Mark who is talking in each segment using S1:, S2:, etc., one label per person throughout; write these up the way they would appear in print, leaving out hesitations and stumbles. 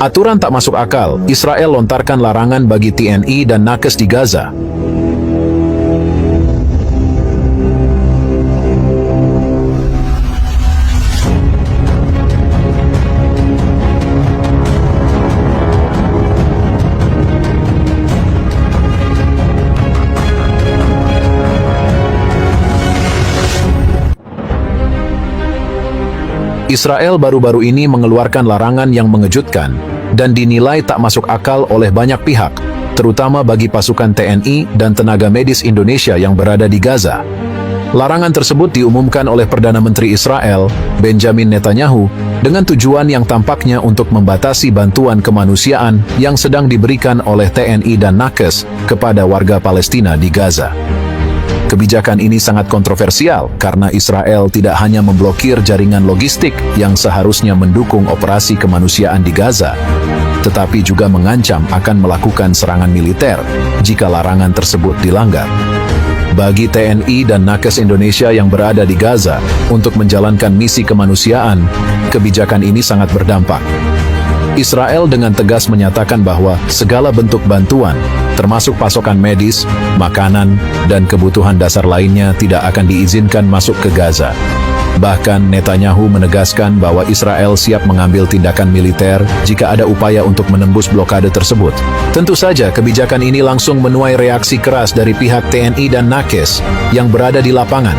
S1: Aturan tak masuk akal, Israel lontarkan larangan bagi TNI dan nakes di Gaza. Israel baru-baru ini mengeluarkan larangan yang mengejutkan dan dinilai tak masuk akal oleh banyak pihak, terutama bagi pasukan TNI dan tenaga medis Indonesia yang berada di Gaza. Larangan tersebut diumumkan oleh Perdana Menteri Israel, Benjamin Netanyahu, dengan tujuan yang tampaknya untuk membatasi bantuan kemanusiaan yang sedang diberikan oleh TNI dan nakes kepada warga Palestina di Gaza. Kebijakan ini sangat kontroversial karena Israel tidak hanya memblokir jaringan logistik yang seharusnya mendukung operasi kemanusiaan di Gaza, tetapi juga mengancam akan melakukan serangan militer jika larangan tersebut dilanggar. Bagi TNI dan nakes Indonesia yang berada di Gaza untuk menjalankan misi kemanusiaan, kebijakan ini sangat berdampak. Israel dengan tegas menyatakan bahwa segala bentuk bantuan, termasuk pasokan medis, makanan, dan kebutuhan dasar lainnya tidak akan diizinkan masuk ke Gaza. Bahkan Netanyahu menegaskan bahwa Israel siap mengambil tindakan militer jika ada upaya untuk menembus blokade tersebut. Tentu saja kebijakan ini langsung menuai reaksi keras dari pihak TNI dan nakes yang berada di lapangan.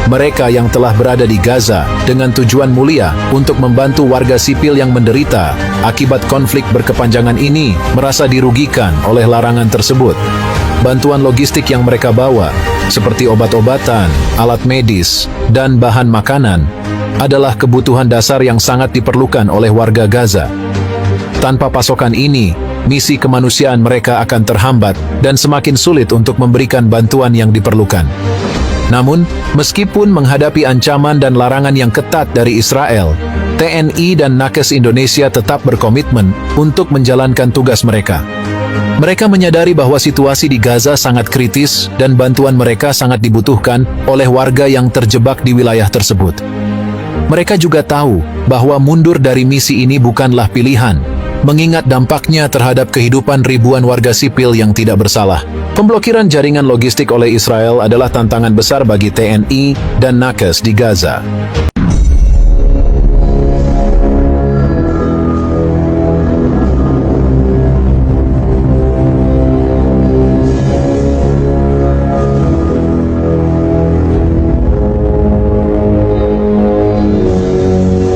S1: Mereka yang telah berada di Gaza dengan tujuan mulia untuk membantu warga sipil yang menderita akibat konflik berkepanjangan ini merasa dirugikan oleh larangan tersebut. Bantuan logistik yang mereka bawa, seperti obat-obatan, alat medis, dan bahan makanan, adalah kebutuhan dasar yang sangat diperlukan oleh warga Gaza. Tanpa pasokan ini, misi kemanusiaan mereka akan terhambat dan semakin sulit untuk memberikan bantuan yang diperlukan. Namun, meskipun menghadapi ancaman dan larangan yang ketat dari Israel, TNI dan nakes Indonesia tetap berkomitmen untuk menjalankan tugas mereka. Mereka menyadari bahwa situasi di Gaza sangat kritis dan bantuan mereka sangat dibutuhkan oleh warga yang terjebak di wilayah tersebut. Mereka juga tahu bahwa mundur dari misi ini bukanlah pilihan, mengingat dampaknya terhadap kehidupan ribuan warga sipil yang tidak bersalah. Pemblokiran jaringan logistik oleh Israel adalah tantangan besar bagi TNI dan nakes di Gaza.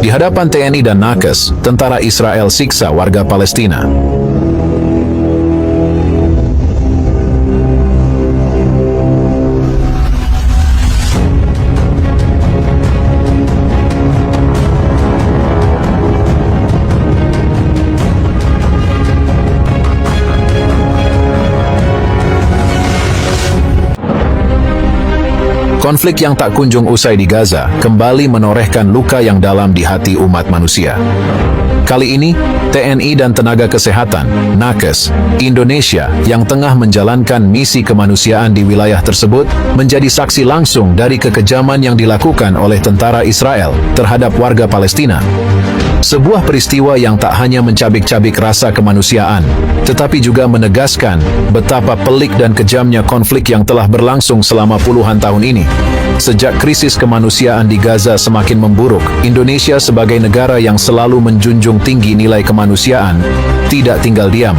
S1: Di hadapan TNI dan nakes, tentara Israel siksa warga Palestina. Konflik yang tak kunjung usai di Gaza kembali menorehkan luka yang dalam di hati umat manusia. Kali ini, TNI dan tenaga kesehatan, nakes, Indonesia yang tengah menjalankan misi kemanusiaan di wilayah tersebut menjadi saksi langsung dari kekejaman yang dilakukan oleh tentara Israel terhadap warga Palestina. Sebuah peristiwa yang tak hanya mencabik-cabik rasa kemanusiaan, tetapi juga menegaskan betapa pelik dan kejamnya konflik yang telah berlangsung selama puluhan tahun ini. Sejak krisis kemanusiaan di Gaza semakin memburuk, Indonesia sebagai negara yang selalu menjunjung tinggi nilai kemanusiaan, tidak tinggal diam.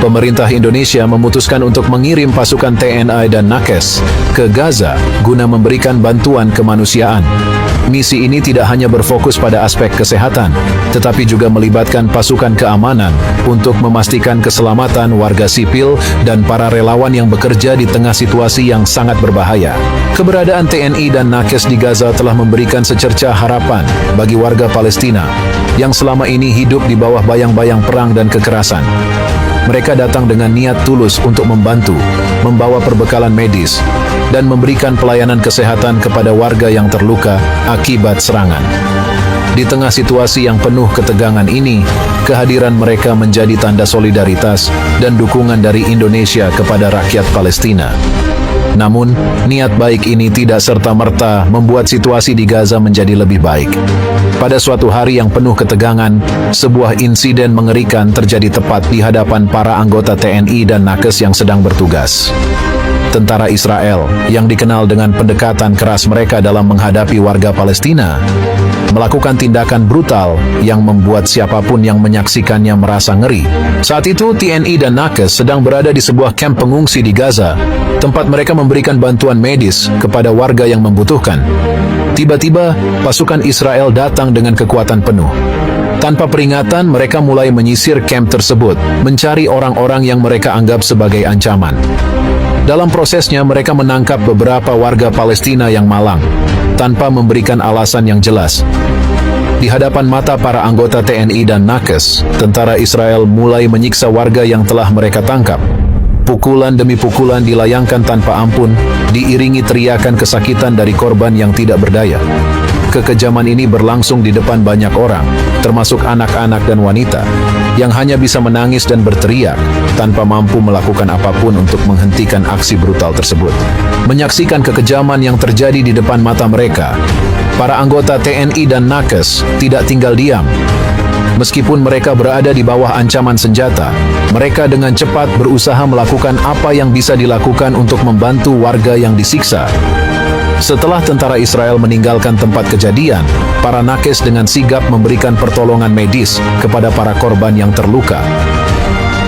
S1: Pemerintah Indonesia memutuskan untuk mengirim pasukan TNI dan nakes ke Gaza guna memberikan bantuan kemanusiaan. Misi ini tidak hanya berfokus pada aspek kesehatan, tetapi juga melibatkan pasukan keamanan untuk memastikan keselamatan warga sipil dan para relawan yang bekerja di tengah situasi yang sangat berbahaya. Keberadaan TNI dan nakes di Gaza telah memberikan secercah harapan bagi warga Palestina yang selama ini hidup di bawah bayang-bayang perang dan kekerasan. Mereka datang dengan niat tulus untuk membantu, membawa perbekalan medis, dan memberikan pelayanan kesehatan kepada warga yang terluka akibat serangan. Di tengah situasi yang penuh ketegangan ini, kehadiran mereka menjadi tanda solidaritas dan dukungan dari Indonesia kepada rakyat Palestina. Namun, niat baik ini tidak serta-merta membuat situasi di Gaza menjadi lebih baik. Pada suatu hari yang penuh ketegangan, sebuah insiden mengerikan terjadi tepat di hadapan para anggota TNI dan Nakes yang sedang bertugas. Tentara Israel, yang dikenal dengan pendekatan keras mereka dalam menghadapi warga Palestina, melakukan tindakan brutal yang membuat siapapun yang menyaksikannya merasa ngeri. Saat itu, TNI dan Nakes sedang berada di sebuah kamp pengungsi di Gaza, tempat mereka memberikan bantuan medis kepada warga yang membutuhkan. Tiba-tiba, pasukan Israel datang dengan kekuatan penuh. Tanpa peringatan, mereka mulai menyisir kamp tersebut, mencari orang-orang yang mereka anggap sebagai ancaman. Dalam prosesnya, mereka menangkap beberapa warga Palestina yang malang, tanpa memberikan alasan yang jelas. Di hadapan mata para anggota TNI dan Nakes, tentara Israel mulai menyiksa warga yang telah mereka tangkap. Pukulan demi pukulan dilayangkan tanpa ampun, diiringi teriakan kesakitan dari korban yang tidak berdaya. Kekejaman ini berlangsung di depan banyak orang, termasuk anak-anak dan wanita, yang hanya bisa menangis dan berteriak, tanpa mampu melakukan apapun untuk menghentikan aksi brutal tersebut. Menyaksikan kekejaman yang terjadi di depan mata mereka, para anggota TNI dan Nakes tidak tinggal diam. Meskipun mereka berada di bawah ancaman senjata, mereka dengan cepat berusaha melakukan apa yang bisa dilakukan untuk membantu warga yang disiksa. Setelah tentara Israel meninggalkan tempat kejadian, para Nakes dengan sigap memberikan pertolongan medis kepada para korban yang terluka.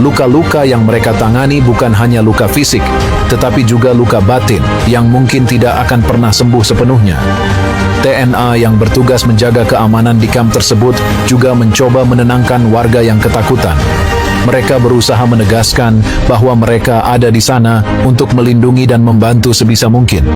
S1: Luka-luka yang mereka tangani bukan hanya luka fisik, tetapi juga luka batin yang mungkin tidak akan pernah sembuh sepenuhnya. TNA yang bertugas menjaga keamanan di kamp tersebut juga mencoba menenangkan warga yang ketakutan. Mereka berusaha menegaskan bahwa mereka ada di sana untuk melindungi dan membantu sebisa mungkin.